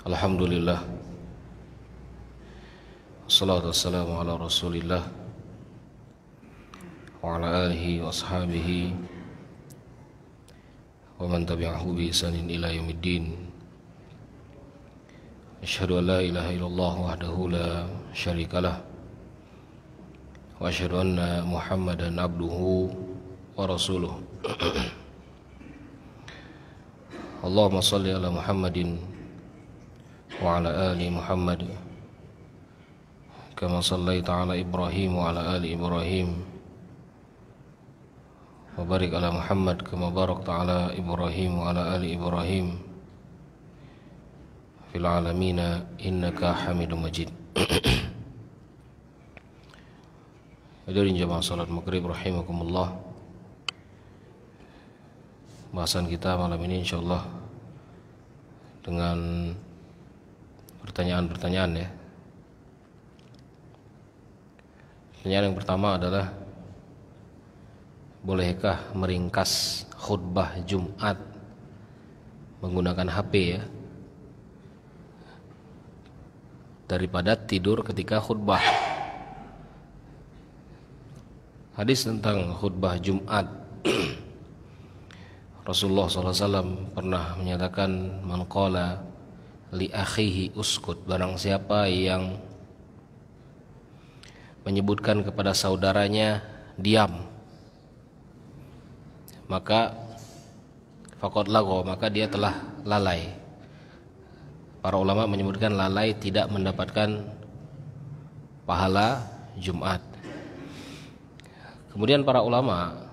Alhamdulillah, wassalatu wassalamu ala rasulillah wa ala alihi wa ashabihi wa man tabi'ahu bi ihsanin ila yaumiddin. Asyhadu an la ilaha illallah wahdahu la syarikalah wa asyhadu anna Muhammadan abduhu wa rasuluh. Allahumma shalli ala Muhammadin wa ala ali Muhammad kama shallaita ala Ibrahim wa ala ali Ibrahim wa barik ala Muhammad kama barakta ala Ibrahim wa ala ali Ibrahim fil alamina innaka Hamidum Majid. Hadirin jamaah salat maghrib rahimakumullah. Bahasan kita malam ini insyaallah dengan pertanyaan-pertanyaan ya. Pertanyaan yang pertama adalah, bolehkah meringkas khutbah Jumat menggunakan HP ya, daripada tidur ketika khutbah? Hadis tentang khutbah Jumat, Rasulullah SAW pernah menyatakan, man qala li akhihi uskut, barang siapa yang menyebutkan kepada saudaranya diam, maka faqad lagha, maka dia telah lalai. Para ulama menyebutkan lalai tidak mendapatkan pahala Jumat. Kemudian para ulama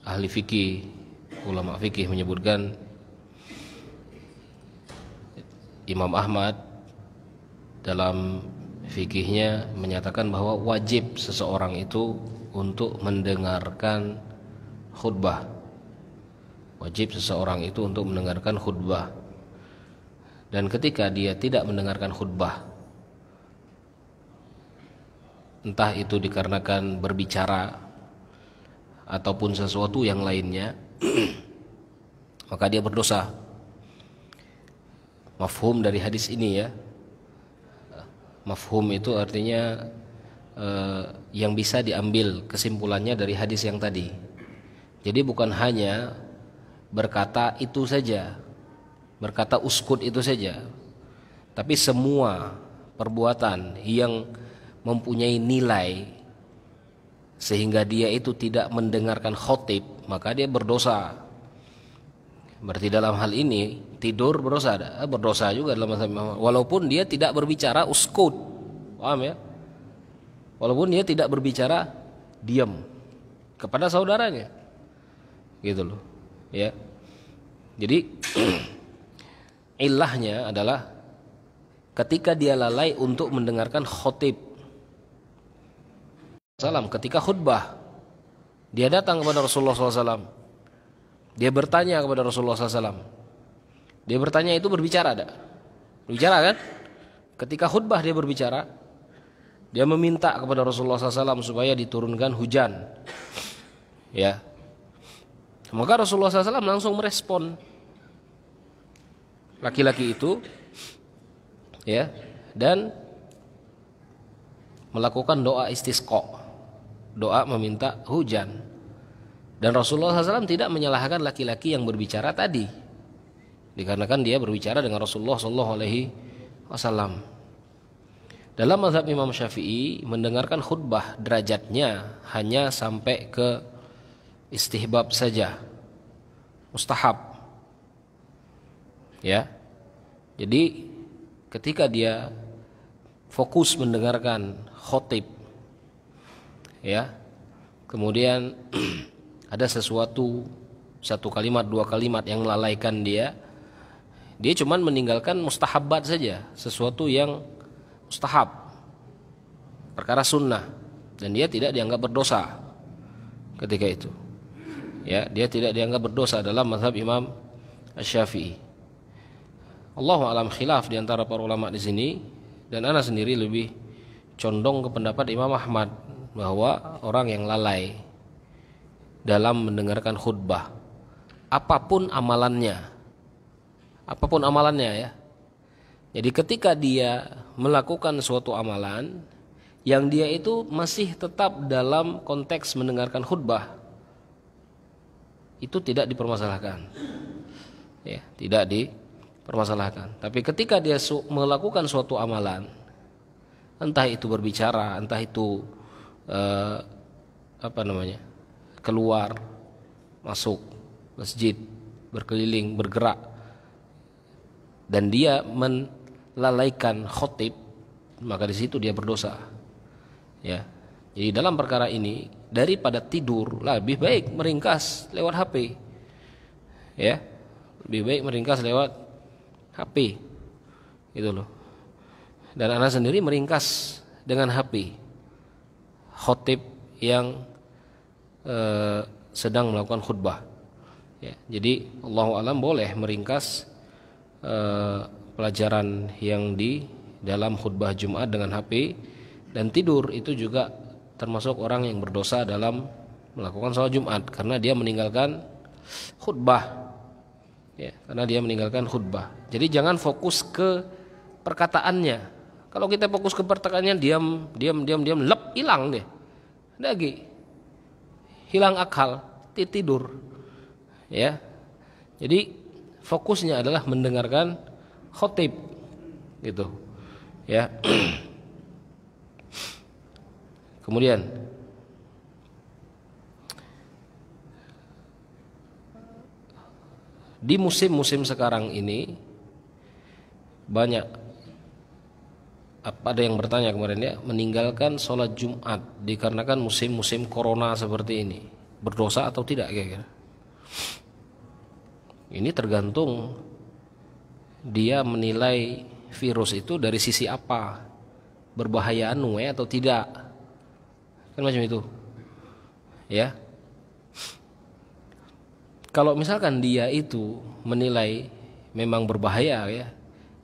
ahli fikih, ulama fikih menyebutkan, Imam Ahmad dalam fikihnya menyatakan bahwa wajib seseorang itu untuk mendengarkan khutbah. Wajib seseorang itu untuk mendengarkan khutbah. Dan ketika dia tidak mendengarkan khutbah, entah itu dikarenakan berbicara ataupun sesuatu yang lainnya, maka dia berdosa. Mafhum dari hadis ini ya, mafhum itu artinya yang bisa diambil kesimpulannya dari hadis yang tadi. Jadi bukan hanya berkata itu saja, berkata uskut itu saja, tapi semua perbuatan yang mempunyai nilai sehingga dia itu tidak mendengarkan khotib, maka dia berdosa. Berarti dalam hal ini tidur berdosa juga dalam mazhab Imam, walaupun dia tidak berbicara uskut, paham ya? Walaupun dia tidak berbicara diam kepada saudaranya, gitu loh, ya. Jadi ilahnya adalah ketika dia lalai untuk mendengarkan khotib. Ketika khutbah, dia datang kepada Rasulullah SAW, dia bertanya kepada Rasulullah SAW. Dia bertanya itu berbicara ada? Berbicara kan? Ketika khutbah dia berbicara. Dia meminta kepada Rasulullah SAW supaya diturunkan hujan. Ya. Maka Rasulullah SAW langsung merespon laki-laki itu, ya, dan melakukan doa istisqa, doa meminta hujan. Dan Rasulullah SAW tidak menyalahkan laki-laki yang berbicara tadi, dikarenakan dia berbicara dengan Rasulullah SAW. Dalam mazhab Imam Syafi'i, mendengarkan khutbah derajatnya hanya sampai ke istihbab saja, mustahab. Ya, jadi ketika dia fokus mendengarkan khotib, ya, kemudian ada sesuatu, satu kalimat, dua kalimat yang melalaikan dia cuman meninggalkan mustahabat saja, sesuatu yang mustahab, perkara sunnah, dan dia tidak dianggap berdosa ketika itu. Ya, dia tidak dianggap berdosa dalam mazhab Imam Syafi'i. Allahu a'lam, khilaf di antara para ulama di sini, dan ana sendiri lebih condong ke pendapat Imam Ahmad bahwa orang yang lalai dalam mendengarkan khutbah, apapun amalannya, apapun amalannya ya. Jadi ketika dia melakukan suatu amalan yang dia itu masih tetap dalam konteks mendengarkan khutbah, itu tidak dipermasalahkan. Ya, tidak dipermasalahkan. Tapi ketika dia melakukan suatu amalan, entah itu berbicara, entah itu keluar, masuk masjid, berkeliling, bergerak, dan dia melalaikan khotib, maka di situ dia berdosa. Ya. Jadi dalam perkara ini daripada tidur lebih baik meringkas lewat HP. Ya. Lebih baik meringkas lewat HP. Gitu loh. Dan anak sendiri meringkas dengan HP. Khotib yang sedang melakukan khutbah. Ya. Jadi Allahu a'lam boleh meringkas pelajaran yang di dalam khutbah Jumat dengan HP, dan tidur itu juga termasuk orang yang berdosa dalam melakukan sholat Jumat karena dia meninggalkan khutbah. Ya, karena dia meninggalkan khutbah. Jadi jangan fokus ke perkataannya. Kalau kita fokus ke perkataannya, diam, lep, hilang deh. Lagi hilang akal, tidur. Ya. Jadi fokusnya adalah mendengarkan khotib gitu. Ya. Kemudian di musim-musim sekarang ini banyak, ada yang bertanya kemarin ya, meninggalkan sholat Jumat dikarenakan musim-musim corona seperti ini, berdosa atau tidak kira-kira? Ini tergantung dia menilai virus itu dari sisi apa, berbahaya atau tidak. Kan macam itu. Ya. Kalau misalkan dia itu menilai memang berbahaya ya,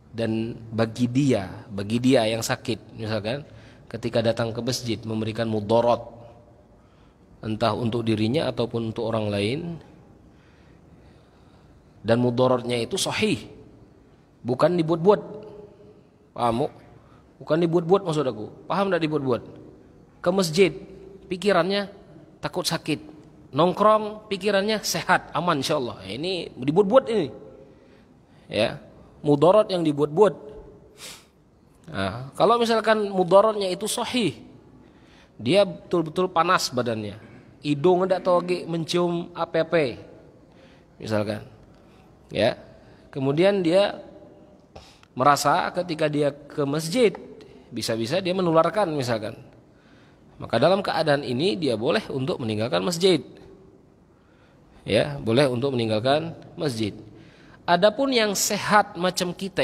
dan bagi dia yang sakit misalkan ketika datang ke masjid memberikan mudarat entah untuk dirinya ataupun untuk orang lain, dan mudaratnya itu sahih, bukan dibuat-buat. Paham? Bukan dibuat-buat maksud aku. Paham enggak dibuat-buat? Ke masjid pikirannya takut sakit, nongkrong pikirannya sehat, aman insyaallah. Ini dibuat-buat ini. Ya, mudarat yang dibuat-buat. Nah, kalau misalkan mudaratnya itu sahih, dia betul-betul panas badannya, hidung ndak tahu lagi mencium apa-apa. Misalkan. Ya. Kemudian dia merasa ketika dia ke masjid bisa-bisa dia menularkan misalkan. Maka dalam keadaan ini dia boleh untuk meninggalkan masjid. Ya, boleh untuk meninggalkan masjid. Adapun yang sehat macam kita,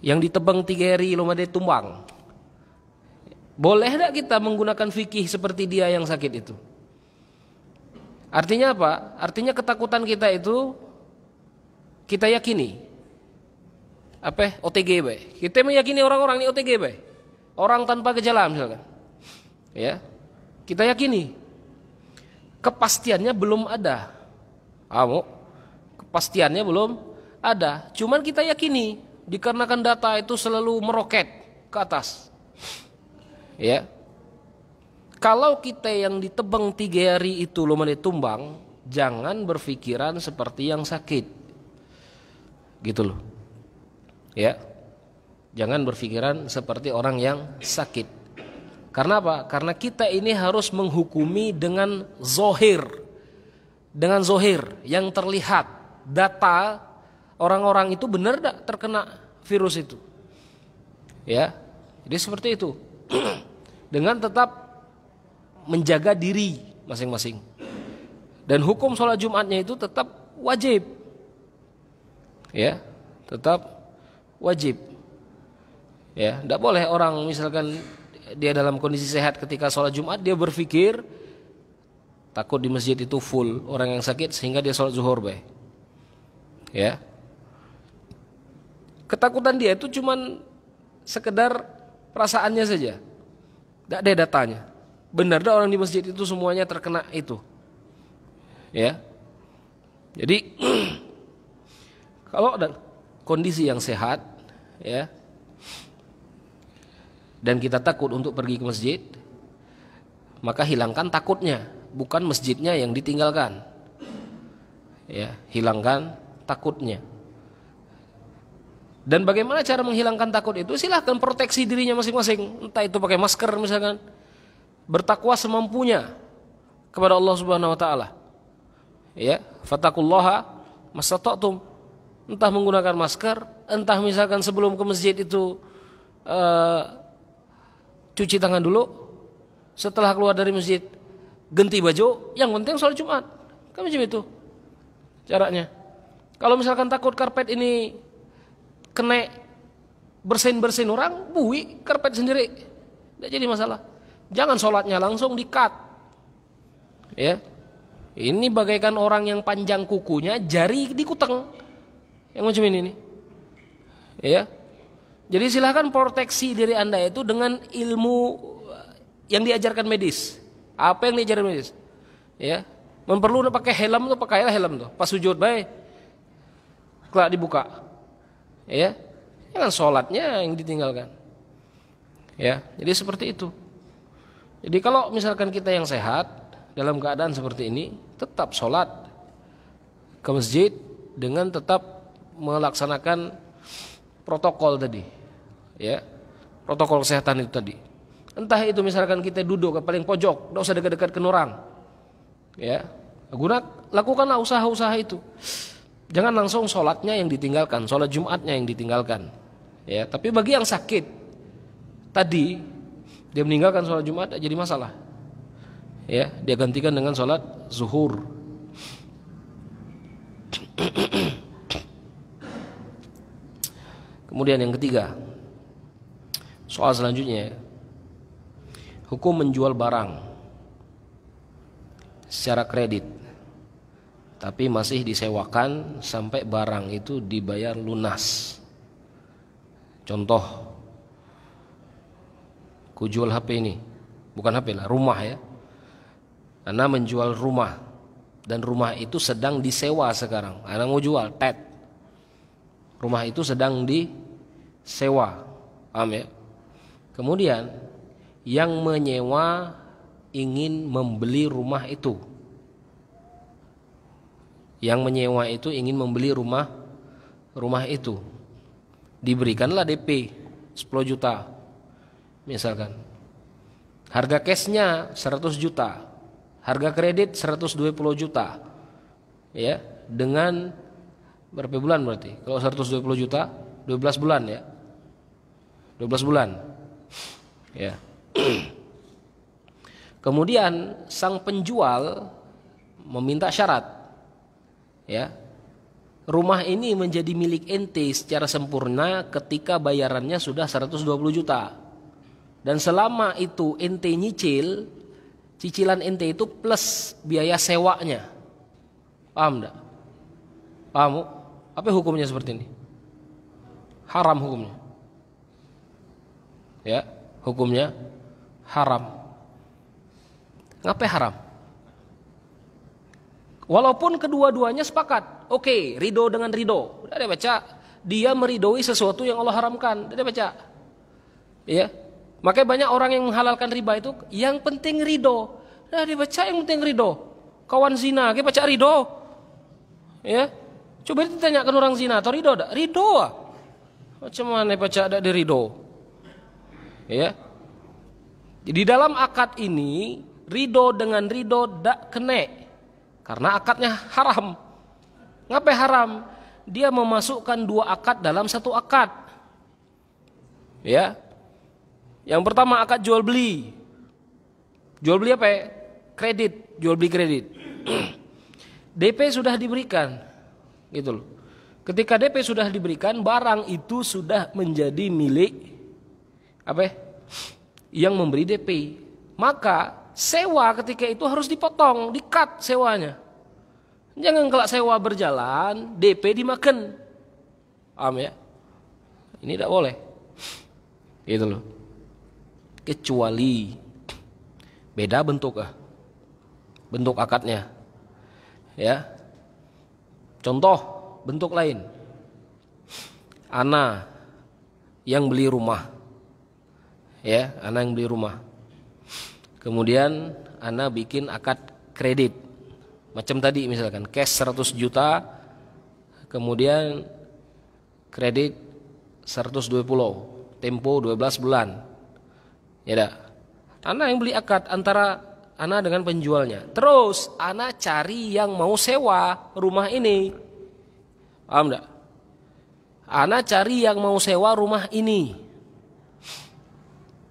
yang ditebang 3 hari lomade tumbang, boleh tidak kita menggunakan fikih seperti dia yang sakit itu? Artinya apa? Artinya ketakutan kita itu kita yakini. Apa? OTG bae. Kita meyakini orang-orang ini OTG bae. Orang tanpa gejala misalkan. Ya. Kita yakini. Kepastiannya belum ada. Kepastiannya belum ada. Cuman kita yakini dikarenakan data itu selalu meroket ke atas. Ya. Kalau kita yang ditebang 3 hari itu lumane tumbang, jangan berpikiran seperti yang sakit. Gitu loh. Ya. Jangan berpikiran seperti orang yang sakit. Karena apa? Karena kita ini harus menghukumi dengan zohir. Dengan zohir yang terlihat. Data orang-orang itu benar tidak terkena virus itu. Ya. Jadi seperti itu. Dengan tetap menjaga diri masing-masing. Dan hukum sholat Jumatnya itu tetap wajib. Ya. Tetap wajib. Ya, tidak boleh orang misalkan dia dalam kondisi sehat ketika sholat Jumat dia berpikir takut di masjid itu full orang yang sakit sehingga dia sholat zuhur baik. Ya, ketakutan dia itu cuman sekedar perasaannya saja, tidak ada datanya. Benar dah orang di masjid itu semuanya terkena itu. Ya, jadi Kalau ada kondisi yang sehat, ya, dan kita takut untuk pergi ke masjid, maka hilangkan takutnya, bukan masjidnya yang ditinggalkan. Ya, hilangkan takutnya. Dan bagaimana cara menghilangkan takut itu? Silahkan proteksi dirinya masing-masing. Entah itu pakai masker misalkan, bertakwa semampunya kepada Allah Subhanahu wa taala. Ya, fattaqullaha mastata'tum. Entah menggunakan masker, entah misalkan sebelum ke masjid itu cuci tangan dulu, setelah keluar dari masjid ganti baju, yang penting sholat Jumat. Kan macam itu caranya. Kalau misalkan takut karpet ini kena bersin-bersin orang, bui karpet sendiri, tidak jadi masalah. Jangan sholatnya langsung di-cut. Ya, ini bagaikan orang yang panjang kukunya, jari dikutang, yang macam ini nih. Ya, jadi silahkan proteksi diri Anda itu dengan ilmu yang diajarkan medis. Apa yang diajarkan medis? Ya, perlu pakai helm tuh, pakailah helm tuh. Pas sujud baik, kelak dibuka. Ya, jangan sholatnya yang ditinggalkan. Ya, jadi seperti itu. Jadi kalau misalkan kita yang sehat dalam keadaan seperti ini, tetap sholat ke masjid dengan tetap melaksanakan protokol tadi, ya, protokol kesehatan itu tadi. Entah itu misalkan kita duduk ke paling pojok, tidak usah dekat-dekat ke orang, ya, lakukanlah usaha-usaha itu. Jangan langsung sholatnya yang ditinggalkan, sholat Jumatnya yang ditinggalkan, ya. Tapi bagi yang sakit tadi, dia meninggalkan sholat Jumat jadi masalah, ya, dia gantikan dengan sholat zuhur. Kemudian yang ketiga, soal selanjutnya, hukum menjual barang secara kredit tapi masih disewakan sampai barang itu dibayar lunas. Contoh, ku jual HP ini, bukan HP lah, rumah ya. Karena menjual rumah dan rumah itu sedang disewa sekarang. Ana mau jual, tet. Rumah itu sedang disewa. Paham ya? Kemudian yang menyewa ingin membeli rumah itu. Yang menyewa itu ingin membeli rumah itu. Diberikanlah DP 10 juta. Misalkan. Harga cashnya 100 juta. Harga kredit 120 juta. Ya, dengan berapa bulan berarti? Kalau 120 juta, 12 bulan ya. 12 bulan. Ya. Kemudian sang penjual meminta syarat. Ya. Rumah ini menjadi milik ente secara sempurna ketika bayarannya sudah 120 juta. Dan selama itu ente nyicil, cicilan ente itu plus biaya sewanya. Paham enggak? Paham? Apa hukumnya seperti ini? Haram hukumnya. Ya, hukumnya haram. Ngapain haram? Walaupun kedua-duanya sepakat, oke, ridho dengan ridho. Udah dia baca, dia meridhoi sesuatu yang Allah haramkan. Udah dia baca. Ya. Makanya banyak orang yang menghalalkan riba itu, yang penting ridho. Udah dia baca, yang penting ridho. Kawan zina, dia baca ridho. Ya. Coba ditanyakan orang zina, atau ridho enggak? Ridho ah. Macam mana baca ada di ridho? Ya. Di dalam akad ini, ridho dengan ridho tak kena. Karena akadnya haram. Ngapain haram? Dia memasukkan dua akad dalam satu akad. Ya. Yang pertama akad jual beli. Jual beli apa ya? Kredit, jual beli kredit. DP sudah diberikan. Gitu loh. Ketika DP sudah diberikan, barang itu sudah menjadi milik apa ya? Yang memberi DP. Maka sewa ketika itu harus dipotong, di-cut sewanya. Jangan kalau sewa berjalan, DP dimakan. Paham ya? Ini tidak boleh. Gitu loh. Kecuali beda bentuk bentuk akadnya. Ya. Contoh bentuk lain. ana yang beli rumah. Ya, ana yang beli rumah. Kemudian ana bikin akad kredit. Macam tadi misalkan cash 100 juta, kemudian kredit 120, tempo 12 bulan. Ya dah. Ana yang beli akad antara ana dengan penjualnya. Terus ana cari yang mau sewa rumah ini. Paham enggak? Ana cari yang mau sewa rumah ini.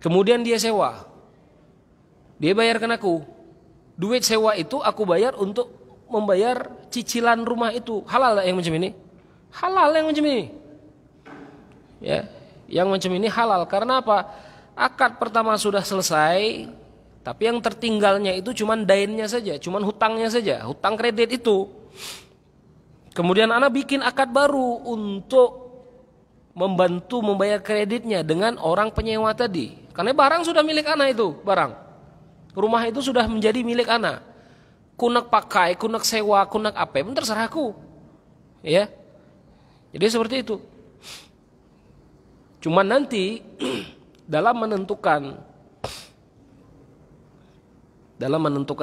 Kemudian dia sewa. Dia bayarkan aku. Duit sewa itu aku bayar untuk membayar cicilan rumah itu. Halal yang macam ini? Halal yang macam ini. Ya, yang macam ini halal karena apa? Akad pertama sudah selesai, tapi yang tertinggalnya itu cuman dainnya saja, cuman hutangnya saja, hutang kredit itu. Kemudian ana bikin akad baru untuk membantu membayar kreditnya dengan orang penyewa tadi. Karena barang sudah milik ana itu, barang. Rumah itu sudah menjadi milik ana. Kunak pakai, kunak sewa, kunak apa, pun terserah aku. Ya. Jadi seperti itu. Cuman nanti dalam menentukan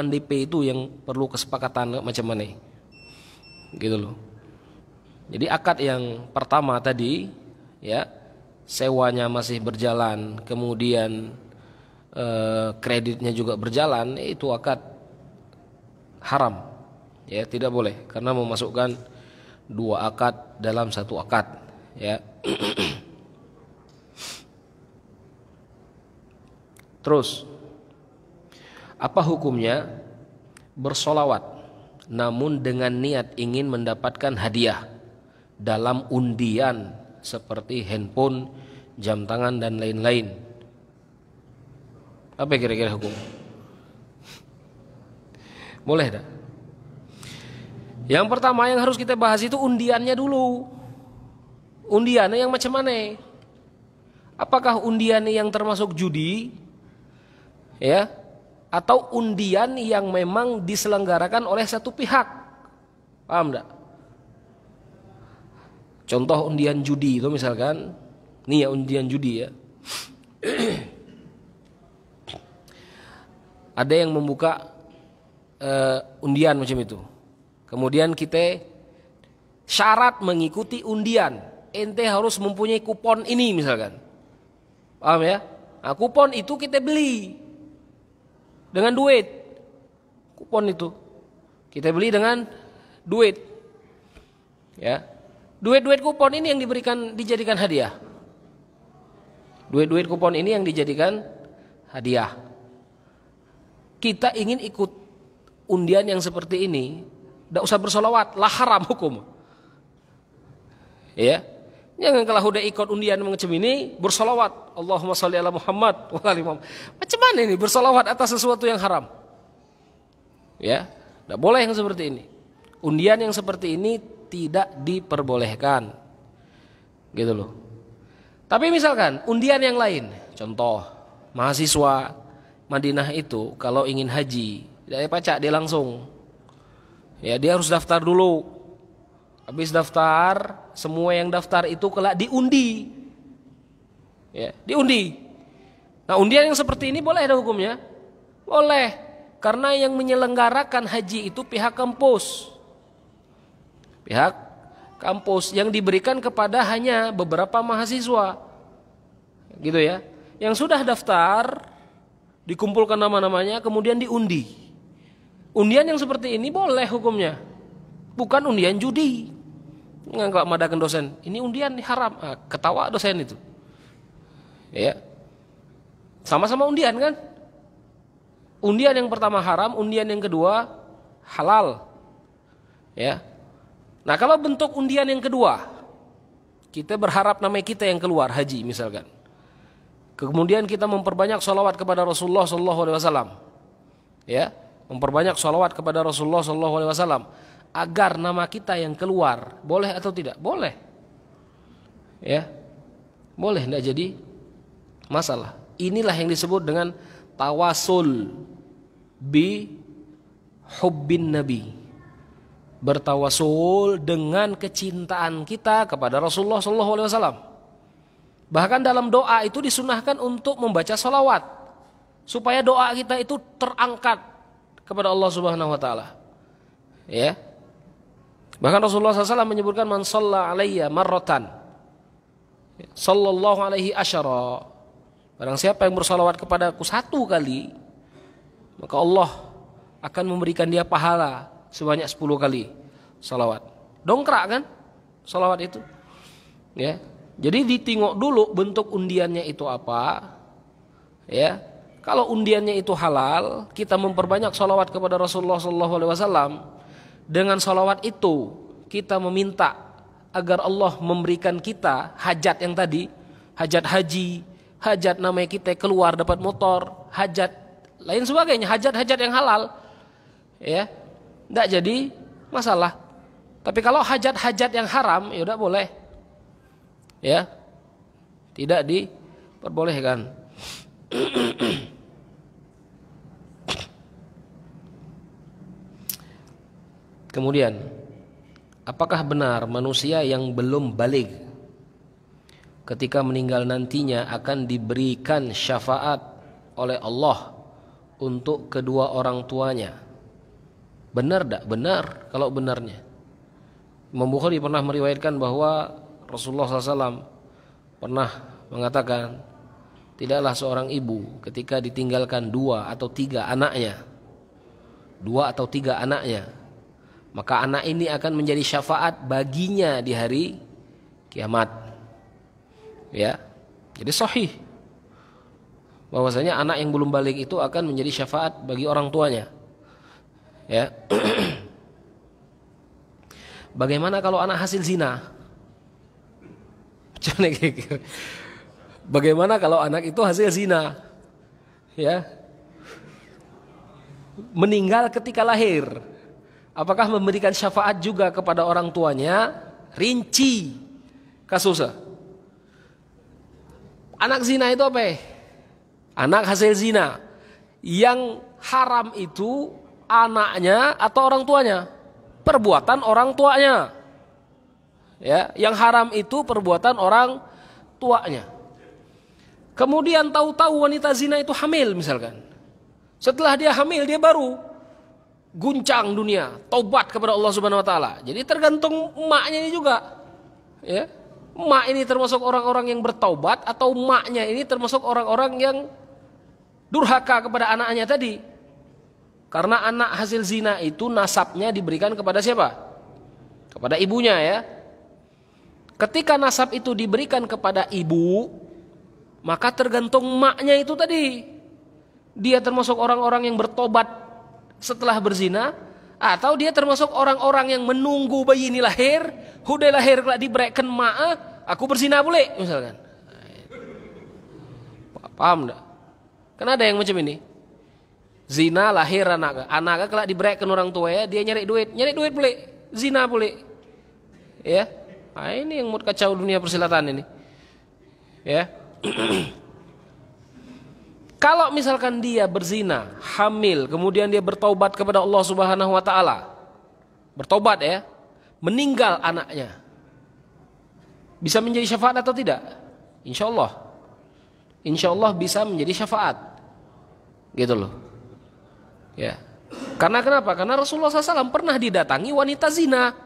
DP itu yang perlu kesepakatan macam mana, gitu loh. Jadi akad yang pertama tadi, ya, sewanya masih berjalan, kemudian kreditnya juga berjalan, itu akad haram, ya, tidak boleh karena memasukkan dua akad dalam satu akad, ya. Terus, apa hukumnya bersolawat namun dengan niat ingin mendapatkan hadiah dalam undian seperti handphone, jam tangan dan lain-lain? Apa kira-kira hukum? Boleh tak? Yang pertama yang harus kita bahas itu undiannya dulu. Undiannya yang macam mana? Apakah undiannya yang termasuk judi? Ya, atau undian yang memang diselenggarakan oleh satu pihak. Paham enggak? Contoh undian judi itu misalkan, nih ya undian judi ya. Ada yang membuka undian macam itu. Kemudian kita syarat mengikuti undian, ente harus mempunyai kupon ini misalkan. Paham ya? Nah, kupon itu kita beli dengan duit. Kupon itu kita beli dengan duit. Ya. Duit-duit kupon ini yang dijadikan hadiah. Duit-duit kupon ini yang dijadikan hadiah. Kita ingin ikut undian yang seperti ini, tidak usah bersolawat, lah haram hukum. Ya. Jangan kalau udah ikut undian macam ini bersolawat, Allahumma sholli ala Muhammad wa ali Muhammad. Macam mana ini bersolawat atas sesuatu yang haram? Ya, tidak boleh yang seperti ini. Undian yang seperti ini tidak diperbolehkan, gitu loh. Tapi misalkan undian yang lain, contoh mahasiswa Madinah itu kalau ingin haji, tidak pacak dia langsung. Ya, dia harus daftar dulu. Habis daftar, semua yang daftar itu kelak diundi. Ya, diundi. Nah, undian yang seperti ini boleh ada hukumnya? Boleh. Karena yang menyelenggarakan haji itu pihak kampus. Pihak kampus yang diberikan kepada hanya beberapa mahasiswa. Gitu ya. Yang sudah daftar, dikumpulkan nama-namanya, kemudian diundi. Undian yang seperti ini boleh hukumnya. Bukan undian judi. Nggak madakan dosen. Ini undian haram. Ah, ketawa dosen itu. Ya. Sama-sama undian kan? Undian yang pertama haram, undian yang kedua halal. Ya. Nah, kalau bentuk undian yang kedua, kita berharap nama kita yang keluar haji misalkan. Kemudian kita memperbanyak sholawat kepada Rasulullah SAW. Ya, memperbanyak sholawat kepada Rasulullah SAW. Agar nama kita yang keluar, boleh atau tidak? Boleh. Ya. Boleh, tidak jadi masalah. Inilah yang disebut dengan tawasul bi hubbin nabi. bertawasul dengan kecintaan kita kepada Rasulullah SAW. Bahkan dalam doa itu disunahkan untuk membaca sholawat supaya doa kita itu terangkat kepada Allah Subhanahu Wa Taala. Ya. Bahkan Rasulullah SAW menyebutkan man shalla alayya marratan sallallahu alaihi asyara. Barang siapa yang bersolawat kepadaku 1 kali, maka Allah akan memberikan dia pahala sebanyak 10 kali salawat. Dongkrak kan salawat itu. Ya. Jadi ditengok dulu bentuk undiannya itu apa. Ya. Kalau undiannya itu halal, kita memperbanyak salawat kepada Rasulullah SAW. Dengan salawat itu kita meminta agar Allah memberikan kita hajat yang tadi, hajat haji, hajat namanya kita keluar dapat motor, hajat lain sebagainya, hajat-hajat yang halal. Ya. Tidak jadi masalah. Tapi kalau hajat-hajat yang haram, ya udah boleh. Ya. Tidak diperbolehkan. Kemudian, apakah benar manusia yang belum baligh ketika meninggal nantinya akan diberikan syafaat oleh Allah untuk kedua orang tuanya? Benar tak? Benar kalau benarnya. Imam Bukhari pernah meriwayatkan bahwa Rasulullah SAW pernah mengatakan, tidaklah seorang ibu ketika ditinggalkan 2 atau 3 anaknya, 2 atau 3 anaknya, maka anak ini akan menjadi syafaat baginya di hari kiamat. Ya, jadi sahih bahwasanya anak yang belum balik itu akan menjadi syafaat bagi orang tuanya. Ya. Bagaimana kalau anak hasil zina? Bagaimana kalau anak itu hasil zina? Ya. Meninggal ketika lahir. Apakah memberikan syafaat juga kepada orang tuanya? Rinci kasusnya. Anak zina itu apa? Anak hasil zina. Yang haram itu anaknya atau orang tuanya? Perbuatan orang tuanya. Ya, yang haram itu perbuatan orang tuanya. Kemudian tahu-tahu wanita zina itu hamil misalkan. Setelah dia hamil dia baru guncang dunia, taubat kepada Allah Subhanahu Wa Taala. Jadi tergantung emaknya ini juga. Ya, emak ini termasuk orang-orang yang bertaubat atau emaknya ini termasuk orang-orang yang durhaka kepada anaknya tadi. Karena anak hasil zina itu nasabnya diberikan kepada siapa? Kepada ibunya ya. Ketika nasab itu diberikan kepada ibu, maka tergantung emaknya itu tadi. Dia termasuk orang-orang yang bertobat setelah berzina, atau dia termasuk orang-orang yang menunggu bayi ini lahir, udah lahir kelak dibreken mak, aku berzina boleh misalkan. Paham enggak? Kan ada yang macam ini. Zina lahir anaknya kelak dibreken orang tua ya, dia nyari duit boleh, zina boleh. Ya. Nah, ini yang mood kacau dunia persilatan ini. Ya. Kalau misalkan dia berzina, hamil, kemudian dia bertaubat kepada Allah Subhanahu Wa Taala, bertaubat ya, meninggal anaknya, bisa menjadi syafaat atau tidak? Insya Allah bisa menjadi syafaat, gitu loh. Ya, karena kenapa? Karena Rasulullah SAW pernah didatangi wanita zina,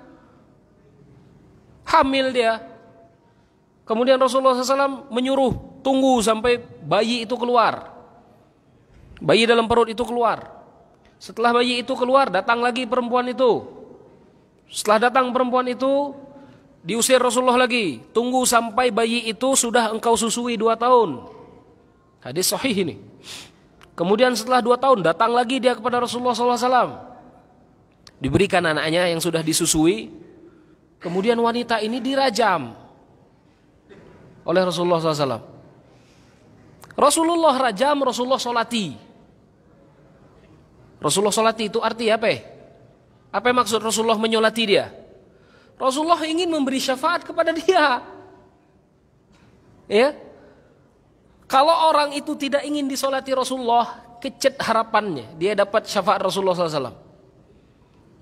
hamil dia, kemudian Rasulullah SAW menyuruh tunggu sampai bayi itu keluar. Bayi dalam perut itu keluar. Setelah bayi itu keluar, datang lagi perempuan itu. Setelah datang perempuan itu, diusir Rasulullah lagi. Tunggu sampai bayi itu sudah engkau susui 2 tahun. Hadis sahih ini. Kemudian setelah 2 tahun, datang lagi dia kepada Rasulullah SAW. Diberikan anaknya yang sudah disusui. Kemudian wanita ini dirajam oleh Rasulullah SAW. Rasulullah rajam, Rasulullah solati. Rasulullah solati itu arti apa? Apa maksud Rasulullah menyolati dia? Rasulullah ingin memberi syafaat kepada dia. Ya. Kalau orang itu tidak ingin disolati Rasulullah, kecet harapannya dia dapat syafaat Rasulullah SAW.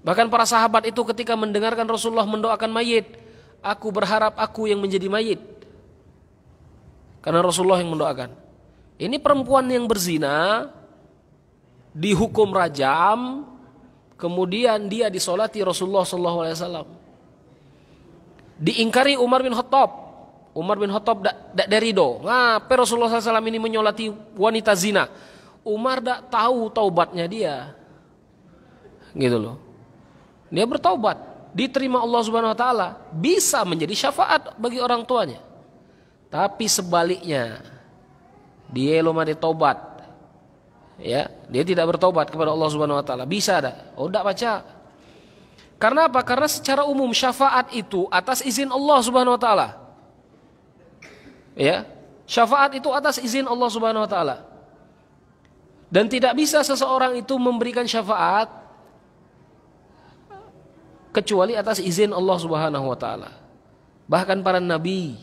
Bahkan para sahabat itu ketika mendengarkan Rasulullah mendoakan mayit, aku berharap aku yang menjadi mayit. Karena Rasulullah yang mendoakan. Ini perempuan yang berzina, dihukum rajam, kemudian dia disolati Rasulullah SAW. Diingkari Umar bin Khattab. Umar bin Khattab tidak ridho. Ngapa Rasulullah SAW ini menyolati wanita zina? Umar tidak tahu taubatnya dia. Gitu loh. Dia bertaubat, diterima Allah Subhanahu wa taala, bisa menjadi syafaat bagi orang tuanya. Tapi sebaliknya, dia belum ada taubat. Ya, dia tidak bertaubat kepada Allah Subhanahu wa taala. Bisa ada? Oh, tidak baca. Karena apa? Karena secara umum syafaat itu atas izin Allah Subhanahu wa taala. Ya, syafaat itu atas izin Allah Subhanahu wa taala. Dan tidak bisa seseorang itu memberikan syafaat kecuali atas izin Allah Subhanahu wa taala. Bahkan para nabi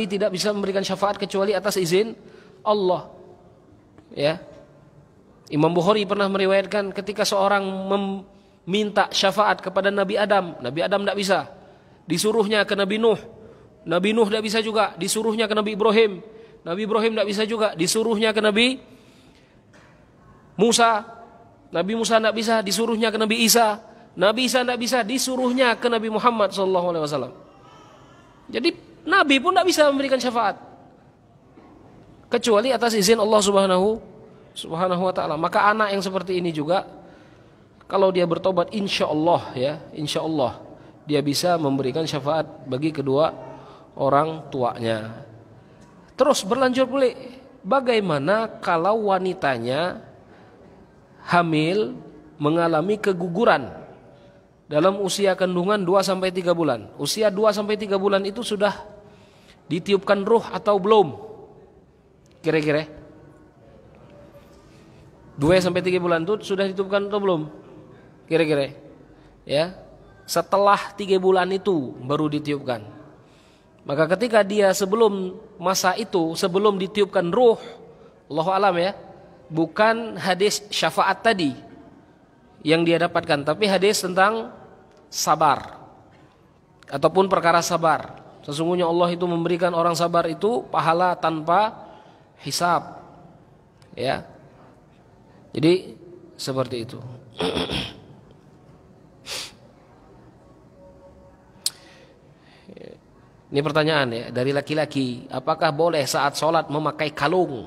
tidak bisa memberikan syafaat kecuali atas izin Allah. Ya. Imam Bukhari pernah meriwayatkan ketika seorang meminta syafaat kepada Nabi Adam tidak bisa. Disuruhnya ke Nabi Nuh tidak bisa juga. Disuruhnya ke Nabi Ibrahim tidak bisa juga. Disuruhnya ke Nabi Musa tidak bisa. Disuruhnya ke Nabi Isa tidak bisa, disuruhnya ke Nabi Muhammad SAW. Jadi Nabi pun tidak bisa memberikan syafaat kecuali atas izin Allah Subhanahu wa taala. Maka anak yang seperti ini juga, kalau dia bertobat, insya Allah dia bisa memberikan syafaat bagi kedua orang tuanya. Terus berlanjut pula, bagaimana kalau wanitanya hamil mengalami keguguran dalam usia kandungan 2-3 bulan. Usia 2-3 bulan itu sudah ditiupkan ruh atau belum? Kira-kira 2-3 bulan itu sudah ditiupkan atau belum? Kira-kira ya. Setelah 3 bulan itu baru ditiupkan. Maka ketika dia sebelum masa itu, sebelum ditiupkan ruh, Allahu alam ya, bukan hadis syafaat tadi yang dia dapatkan, tapi hadis tentang sabar ataupun perkara sabar. Sesungguhnya Allah itu memberikan orang sabar itu pahala tanpa hisab. Ya. Jadi seperti itu. Ini pertanyaan ya dari laki-laki, apakah boleh saat sholat memakai kalung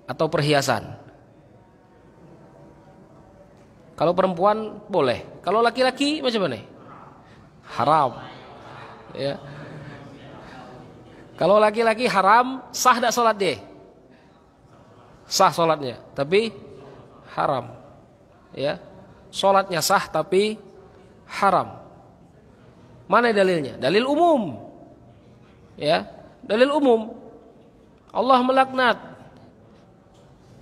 atau perhiasan? Kalau perempuan boleh, kalau laki-laki macam mana? Haram. Ya. Kalau laki-laki haram, sah tak sholat dia? Sah sholatnya, tapi haram. Ya, sholatnya sah tapi haram. Mana dalilnya? Dalil umum. Ya, dalil umum. Allah melaknat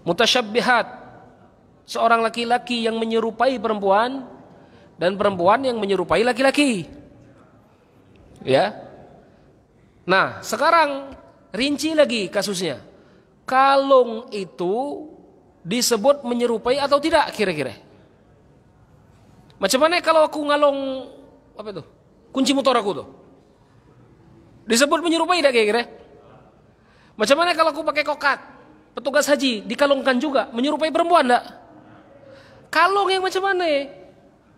mutasyabbihat, seorang laki-laki yang menyerupai perempuan dan perempuan yang menyerupai laki-laki. Ya. Nah, sekarang rinci lagi kasusnya. Kalung itu disebut menyerupai atau tidak kira-kira? Macam mana kalau aku ngalong apa itu? Kunci motor aku tuh. Disebut menyerupai tidak kira-kira? Macam mana kalau aku pakai kokat? Petugas haji dikalungkan juga menyerupai perempuan enggak? Kalung yang macam mana?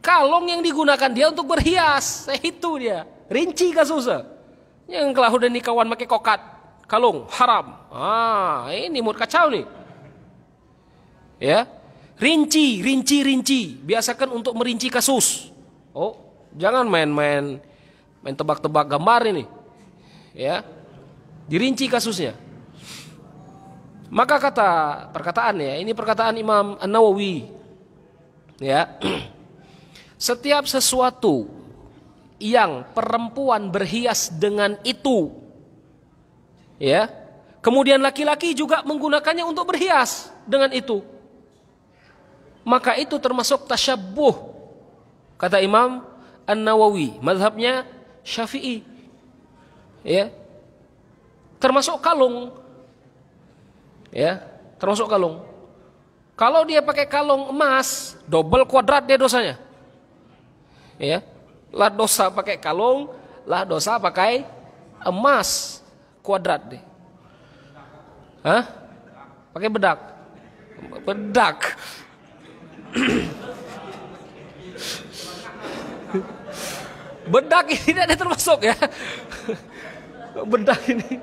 Kalung yang digunakan dia untuk berhias. Itu dia. Rinci kasusnya. Yang kalau udah nih kawan pakai kokat, kalung haram. Ini mood kacau nih. Ya. Rinci. Biasakan untuk merinci kasus. Oh, jangan main tebak-tebak gambar ini. Ya. Dirinci kasusnya. Maka perkataan ya, ini perkataan Imam An-Nawawi. Ya, setiap sesuatu yang perempuan berhias dengan itu, ya, kemudian laki-laki juga menggunakannya untuk berhias dengan itu, maka itu termasuk tasyabbuh, kata Imam An-Nawawi, mazhabnya Syafi'i, ya, termasuk kalung, ya, termasuk kalung. Kalau dia pakai kalung emas, double kuadrat dia dosanya. Ya. Lah dosa pakai kalung, lah dosa pakai emas kuadrat deh. Hah? Pakai bedak. Bedak. Bedak ini tidak ada termasuk ya. Bedak ini.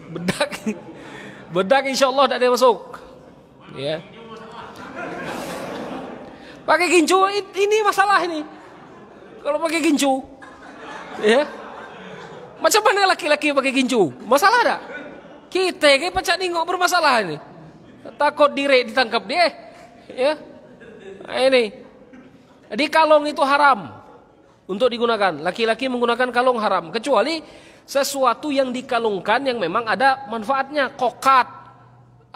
Bedak ini. Bedak insya Allah tidak ada masuk. Ya. Pakai gincu ini masalah ini. Kalau pakai gincu, ya. Macam mana laki-laki pakai gincu? Masalah tak? Kita kayak pacak ningok bermasalah ini. Takut ditangkap dia. Ya. Nah, ini. Jadi kalung itu haram untuk digunakan. Laki-laki menggunakan kalung haram. Kecuali sesuatu yang dikalungkan yang memang ada manfaatnya. Kokat.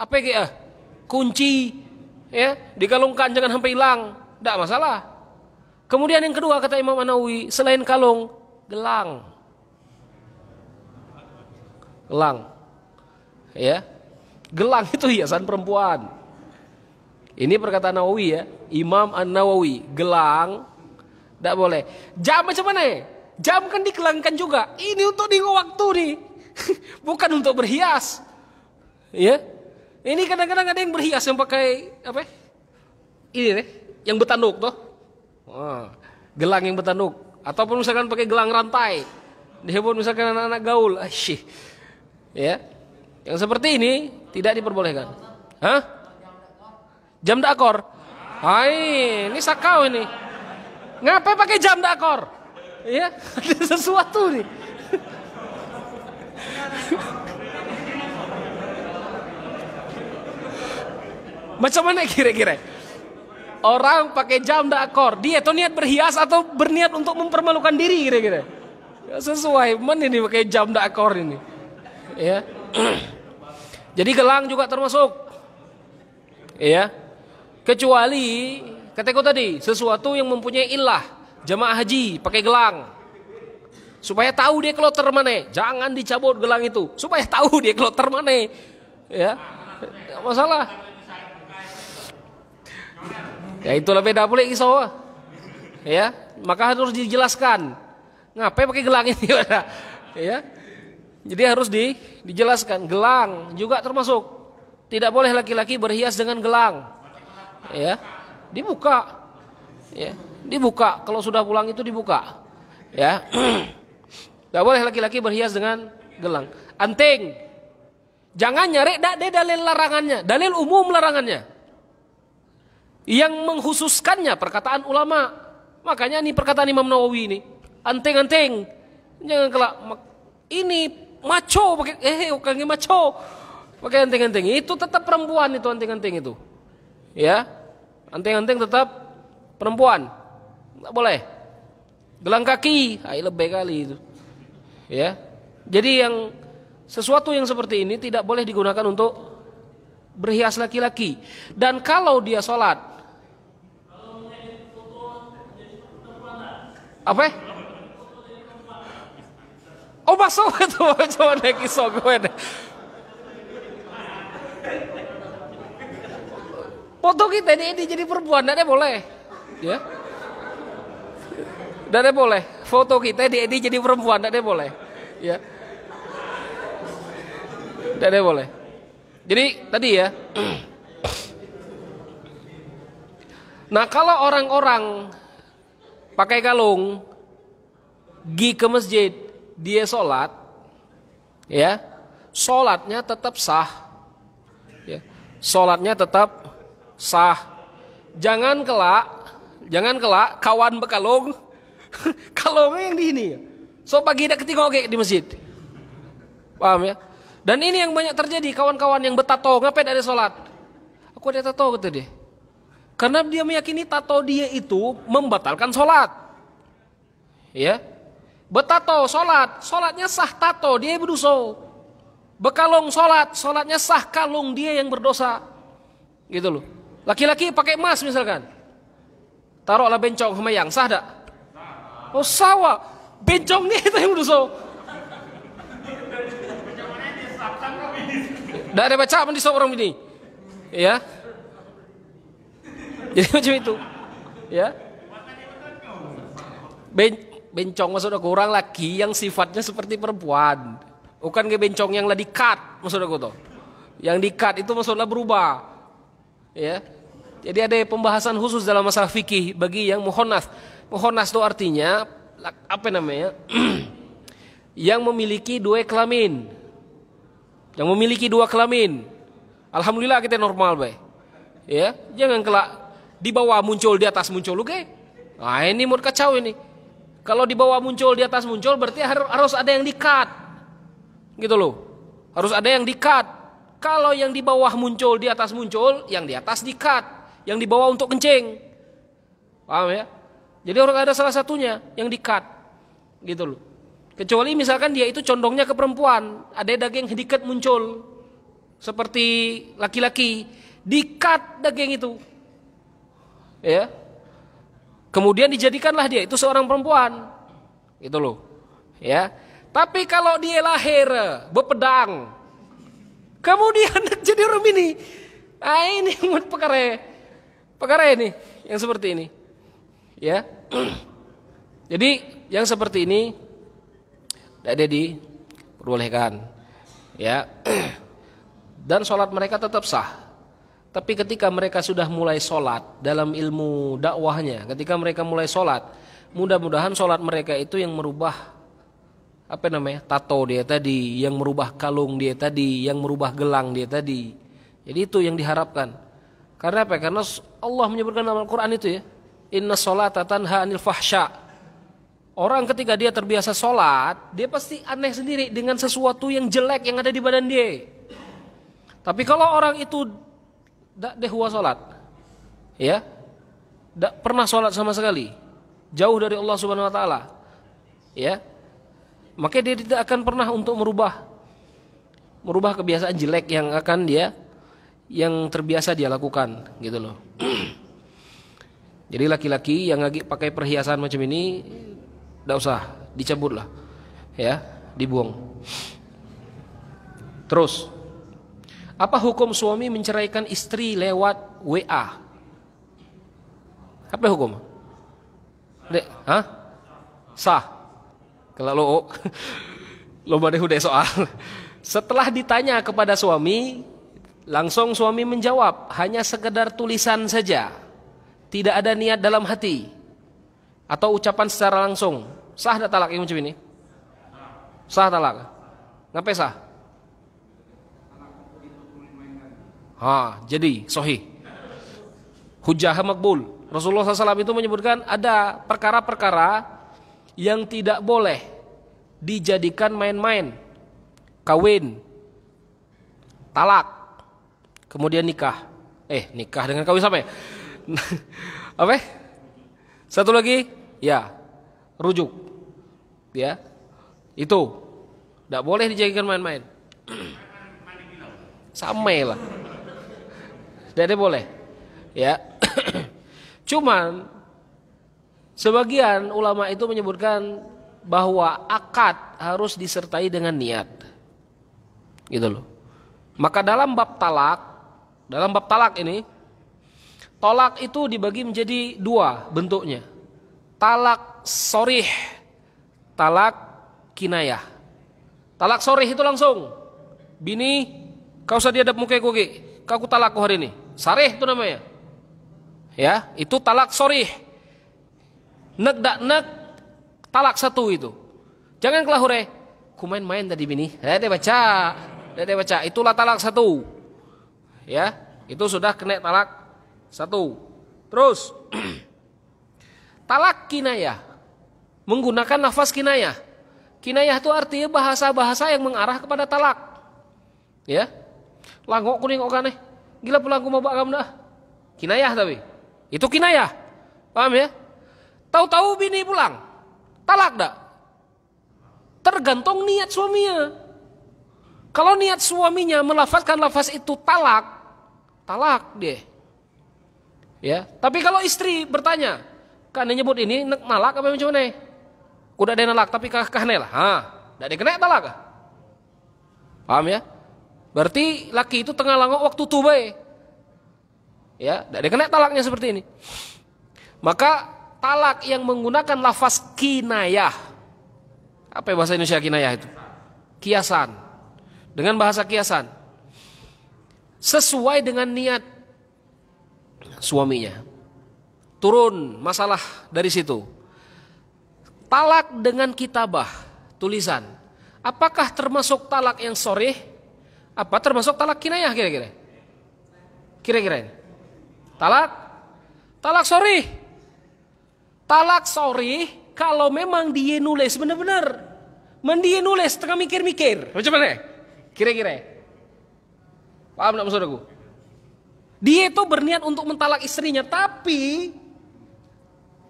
Apa ya? Kunci. Ya. Dikalungkan jangan sampai hilang. Tidak masalah. Kemudian yang kedua kata Imam An-Nawawi, selain kalung, gelang. Gelang. Ya. Gelang itu hiasan perempuan. Ini perkataan Nawawi ya, Imam An-Nawawi, gelang tidak boleh. Jam macam mana? Jam kan digelangkan juga. Ini untuk nengok waktu nih. Bukan untuk berhias. Ya. Ini kadang-kadang ada yang berhias yang pakai apa? Ini nih, yang bertanduk tuh. Gelang yang bertanduk. Ataupun misalkan pakai gelang rantai. Dia pun misalkan anak-anak gaul. Asyik. Ya. Yang seperti ini tidak diperbolehkan. Hah? Jam dakor. Hai, ini sakau ini. Ngapain pakai jam dakor? Ya, ada sesuatu nih. Macam mana kira-kira? Orang pakai jam dakor, dia tuh niat berhias atau berniat untuk mempermalukan diri kira-kira? Ya, sesuai, mana ini pakai jam dakor ini? Ya. Jadi gelang juga termasuk. Ya. Kecuali kataku tadi, sesuatu yang mempunyai illah. Jamaah haji pakai gelang. Supaya tahu dia kloter mana. Jangan dicabut gelang itu. Supaya tahu dia kloter mana. Ya. Tidak masalah. Ya itulah beda pula kisah. Ya, maka harus dijelaskan. Ngapain pakai gelang ini? Ya. Jadi harus dijelaskan. Gelang juga termasuk. Tidak boleh laki-laki berhias dengan gelang. Ya, dibuka. Ya, dibuka. Kalau sudah pulang itu dibuka. Ya. Tidak boleh laki-laki berhias dengan gelang. Anting. Jangan nyari dalil larangannya. Dalil umum larangannya. Yang mengkhususkannya perkataan ulama. Makanya ini perkataan Imam Nawawi ini. Anting-anting. Jangan kelak. Ini maco pakai bukan maco. Pakai anting-anting. Itu tetap perempuan itu anting-anting itu. Ya. Anting-anting tetap perempuan. Enggak boleh. Gelang kaki, lebih kali itu. Ya. Jadi yang sesuatu yang seperti ini tidak boleh digunakan untuk berhias laki-laki. Dan kalau dia sholat, apa? Oh masuk itu coba naik kisah gue deh. Foto kita ini jadi perempuan, tidak boleh, ya? Tidak boleh. Foto kita ini jadi perempuan, tidak boleh, ya? Tidak boleh. Jadi tadi ya. Nah kalau orang-orang pakai kalung, pergi ke masjid, dia sholat, ya, sholatnya tetap sah, ya, sholatnya tetap sah. Jangan kelak kawan bekalung, kalungnya yang di ini, so pagi tidak ketinggalan kayak di masjid, paham ya? Dan ini yang banyak terjadi, kawan-kawan yang bertato, ngapain ada sholat? Aku ada tato gitu deh. Karena dia meyakini tato dia itu membatalkan sholat. Ya. Bertato, sholat, sholatnya sah tato, dia berdosa. Bekalung sholat, sholatnya sah kalung, dia yang berdosa. Gitu loh. Laki-laki pakai emas misalkan. Taruhlah bencong semayang, sah tak? Oh sawah, bencongnya itu yang berdosa. Tidak ada baca di seorang ini. Ya. Jadi macam itu. Ya. Bencong maksud aku orang laki yang sifatnya seperti perempuan. Bukan kayak bencong yang lah di-cut maksud aku tuh. Yang di-cut itu maksudnya berubah. Ya. Jadi ada pembahasan khusus dalam masalah fikih bagi yang muhonnas. Muhonnas itu artinya apa namanya? Yang memiliki dua kelamin. Yang memiliki dua kelamin. Alhamdulillah kita normal, baik. Ya, jangan kelak di bawah muncul di atas muncul, oke? Nah, ini mau kacau ini. Kalau di bawah muncul di atas muncul berarti harus ada yang di-cut. Gitu loh. Harus ada yang di-cut. Kalau yang di bawah muncul di atas muncul, yang di atas di-cut, yang di bawah untuk kencing. Paham ya? Jadi orang ada salah satunya yang di-cut. Gitu loh. Kecuali misalkan dia itu condongnya ke perempuan, ada daging sedikit muncul seperti laki-laki, di-cut daging itu. Ya. Kemudian dijadikanlah dia itu seorang perempuan. Gitu loh. Ya. Tapi kalau dia lahir berpedang, kemudian jadi orang ini. Ah, ini perkara ini yang seperti ini. Ya. Jadi yang seperti ini tidak diperbolehkan. Ya. Dan sholat mereka tetap sah. Tapi ketika mereka sudah mulai sholat dalam ilmu dakwahnya, ketika mereka mulai sholat, mudah-mudahan sholat mereka itu yang merubah apa namanya, tato dia tadi, yang merubah kalung dia tadi, yang merubah gelang dia tadi. Jadi itu yang diharapkan. Karena apa? Karena Allah menyebutkan dalam Al-Quran itu ya, inna sholata tanha anil fahsya. Orang ketika dia terbiasa sholat, dia pasti aneh sendiri dengan sesuatu yang jelek yang ada di badan dia. Tapi kalau orang itu tidak dehua sholat, ya, tidak pernah sholat sama sekali, jauh dari Allah Subhanahu Wa Taala, ya, maka dia tidak akan pernah untuk merubah kebiasaan jelek yang terbiasa dia lakukan, gitu loh. Jadi laki-laki yang lagi pakai perhiasan macam ini, tidak usah dicabut lah, ya, dibuang. Terus, apa hukum suami menceraikan istri lewat WA? Apa hukum? Hah? Sah. Kalau lo badai hudai soal. Setelah ditanya kepada suami, langsung suami menjawab, hanya sekedar tulisan saja, tidak ada niat dalam hati, atau ucapan secara langsung. Sah tak talak yang macam ini? Sah talak? Ngapain sah? Jadi sahih. Hujjah makbul. Rasulullah SAW itu menyebutkan ada perkara-perkara yang tidak boleh dijadikan main-main. Kawin, talak, kemudian nikah. Nikah dengan kawin sama ya? Apa? Satu lagi, ya, rujuk. Ya, itu tidak boleh dijadikan main-main. Sama lah. Tidak boleh, ya. Cuman sebagian ulama itu menyebutkan bahwa akad harus disertai dengan niat, gitu loh. Maka dalam bab talak ini, talak itu dibagi menjadi dua bentuknya: talak sorih, talak kinayah. Talak sorih itu langsung, bini, kau usah diadap muka kowe, kau talak hari ini. Sarih itu namanya. Ya, itu talak sorih. Nek dak nek talak satu itu. Jangan kelahure. Ku main-main tadi bini. Dia baca. Itulah talak satu. Ya, itu sudah kena talak satu. Terus talak kinayah. Menggunakan nafas kinayah. Kinayah itu artinya bahasa-bahasa yang mengarah kepada talak. Ya. Langok kuning okane. Gila pulang ku mabak kamu dah. Kinayah tapi. Itu kinayah. Paham ya? Tahu-tahu bini pulang. Talak dah. Tergantung niat suaminya. Kalau niat suaminya melafazkan lafaz itu talak dia. Ya, tapi kalau istri bertanya, kan nyebut ini nalak apa macam mana? Kuda ada nalak tapi kahne lah. Dak ada kena talak. Paham ya? Berarti laki itu tengah langok waktu tu bae. Ya, tidak kena talaknya seperti ini. Maka talak yang menggunakan lafaz kinayah. Apa bahasa Indonesia kinayah itu? Kiasan. Dengan bahasa kiasan. Sesuai dengan niat suaminya. Turun masalah dari situ. Talak dengan kitabah, tulisan. Apakah termasuk talak yang sharih? Apa termasuk talak kinayah kira-kira? Kira-kira ini. Talak sharih. Talak sharih kalau memang dia nulis benar-benar. Dia nulis tengah mikir-mikir. Macam mana? Kira-kira. Paham enggak maksud aku? Dia itu berniat untuk mentalak istrinya, tapi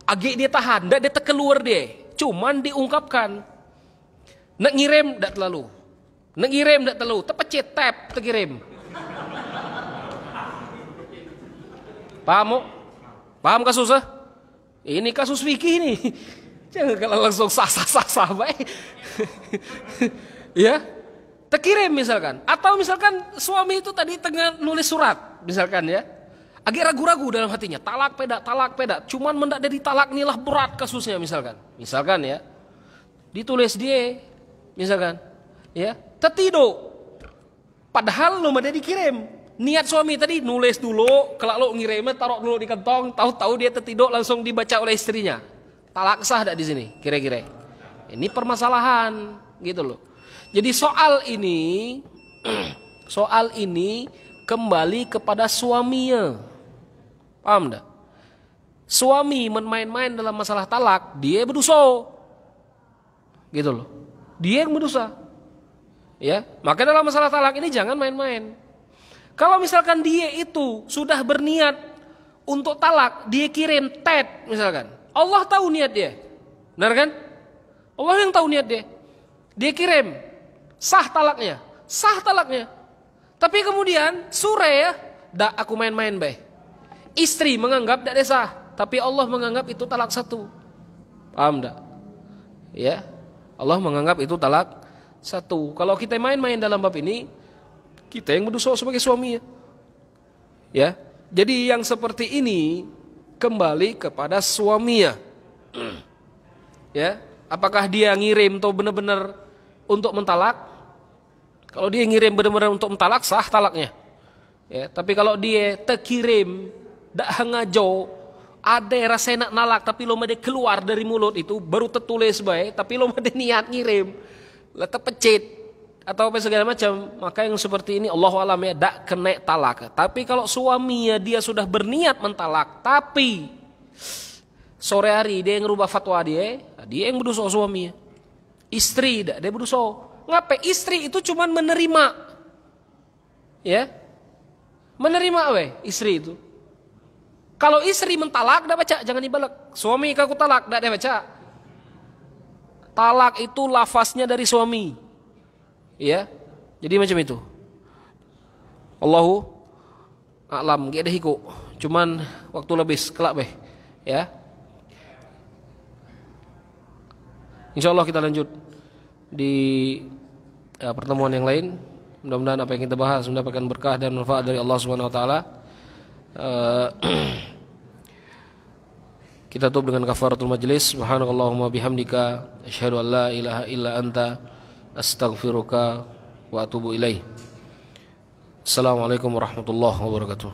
agak dia tahan, enggak dia terkeluar dia. Cuman diungkapkan. Nak ngirim enggak terlalu. Nak ngirim enggak terlalu, terpecit tap terkirim. Paham? Paham kasusnya? Ini kasus Vicky nih. Jangan kalau langsung sah baik. Ya. Terkirim misalkan. Atau misalkan suami itu tadi tengah nulis surat, misalkan ya. Agak ragu-ragu dalam hatinya, talak pedak. Cuman mendak dari talak inilah berat kasusnya misalkan. Misalkan ya. Ditulis dia misalkan, ya. Tertidur. Padahal lo ada dikirim. Niat suami tadi nulis dulu, kalau lo ngirimnya taruh dulu di kantong, tahu-tahu dia tertidur langsung dibaca oleh istrinya. Talak sah tidak di sini kira-kira? Ini permasalahan gitu loh. Jadi soal ini kembali kepada suaminya. Paham enggak? Suami main-main dalam masalah talak, dia berdosa. Gitu loh. Dia yang berdosa. Ya, maka dalam masalah talak ini jangan main-main. Kalau misalkan dia itu sudah berniat untuk talak, dia kirim tet misalkan. Allah tahu niat dia. Benar kan? Allah yang tahu niat dia. Dia kirim. Sah talaknya. Tapi kemudian sore ya, dak aku main-main bae. Istri menganggap dak sah, tapi Allah menganggap itu talak satu. Paham enggak? Ya. Allah menganggap itu talak satu. Kalau kita main-main dalam bab ini, kita yang berdosa sebagai suami ya. Ya. Jadi yang seperti ini kembali kepada suaminya. Ya, apakah dia ngirim atau benar-benar untuk mentalak? Kalau dia ngirim benar-benar untuk mentalak, sah talaknya. Ya, tapi kalau dia terkirim dak hangajo, ada rasa enak nalak tapi lo made keluar dari mulut itu baru tertulis baik, tapi lo made niat ngirim, lah terpecit atau apa segala macam, maka yang seperti ini Allahu alam ya dak kena talak. Tapi kalau suaminya dia sudah berniat mentalak, tapi sore hari dia yang rubah fatwa dia yang berdosa suaminya. Istri dak dia berdosa. Ngapain? Istri itu cuman menerima. Ya. Menerima istri itu. Kalau istri mentalak dak baca, jangan dibalak. Suami kaku talak dak dia baca. Talak itu lafaznya dari suami. Ya. Jadi macam itu. Allahu a'lam, gak ada hiku. Cuman waktu lebih kelak ya. Insyaallah kita lanjut di pertemuan yang lain. Mudah-mudahan apa yang kita bahas mendapatkan berkah dan manfaat dari Allah Subhanahu wa taala. Kita tutup dengan kafaratul majlis. Subhanakallahumma bihamdika asyhadu an la ilaha illa anta astaghfiruka wa atubu ilaih. Assalamualaikum warahmatullahi wabarakatuh.